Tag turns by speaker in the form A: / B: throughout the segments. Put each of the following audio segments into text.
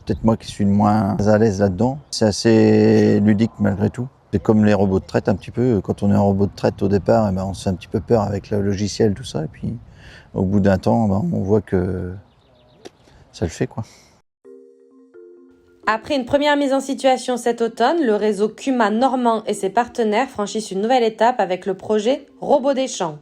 A: peut-être moi qui suis le moins à l'aise là-dedans. C'est assez ludique malgré tout. C'est comme les robots de traite un petit peu. Quand on est un robot de traite au départ, on se fait un petit peu peur avec le logiciel, tout ça. Et puis au bout d'un temps, on voit que ça le fait, quoi.
B: Après une première mise en situation cet automne, le réseau CUMA normand et ses partenaires franchissent une nouvelle étape avec le projet Robot des Champs.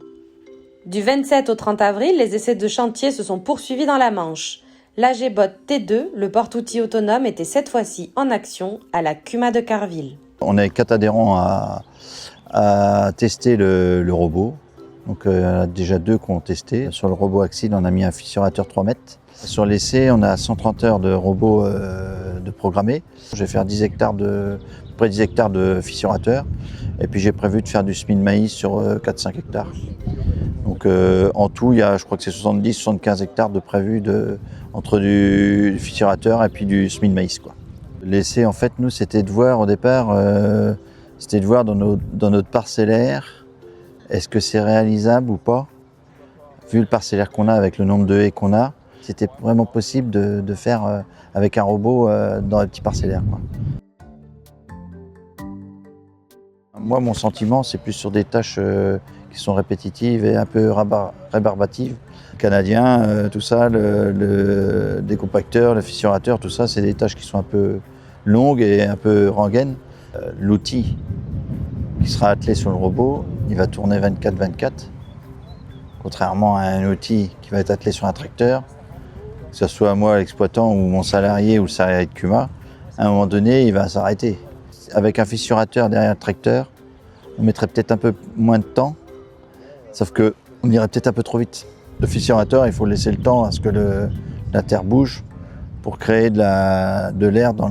B: Du 27 au 30 avril, les essais de chantier se sont poursuivis dans la Manche. L'AGBot T2, le porte-outils autonome, était cette fois-ci en action à la CUMA de Carville.
A: On est 4 adhérents à tester le robot. Donc déjà 2 qui ont testé. Sur le robot Axil, on a mis un fissurateur 3 mètres. Sur l'essai, on a 130 heures de robot de programmé. Je vais faire près 10 hectares de fissurateur. Et puis j'ai prévu de faire du semis de maïs sur 4-5 hectares. Donc en tout, il y a, je crois que c'est 70-75 hectares de prévu entre du fissurateur et puis du semis de maïs, quoi. L'essai, en fait, nous, c'était de voir au départ, c'était de voir dans notre parcellaire, est-ce que c'est réalisable ou pas, vu le parcellaire qu'on a avec le nombre de haies qu'on a, c'était vraiment possible de faire avec un robot dans les petits parcellaires, quoi. Moi, mon sentiment, c'est plus sur des tâches qui sont répétitives et un peu rébarbatives. Le canadien, tout ça, le décompacteur, le fissurateur, tout ça, c'est des tâches qui sont un peu longues et un peu rengaines. L'outil qui sera attelé sur le robot, il va tourner 24/24, contrairement à un outil qui va être attelé sur un tracteur, que ce soit moi l'exploitant ou mon salarié ou le salarié de CUMA, à un moment donné, il va s'arrêter. Avec un fissurateur derrière le tracteur, on mettrait peut-être un peu moins de temps, sauf qu'on irait peut-être un peu trop vite. Le fissurateur, il faut laisser le temps à ce que la terre bouge pour créer de l'air dans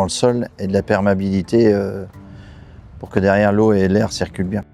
A: le sol et de la perméabilité pour que derrière l'eau et l'air circulent bien.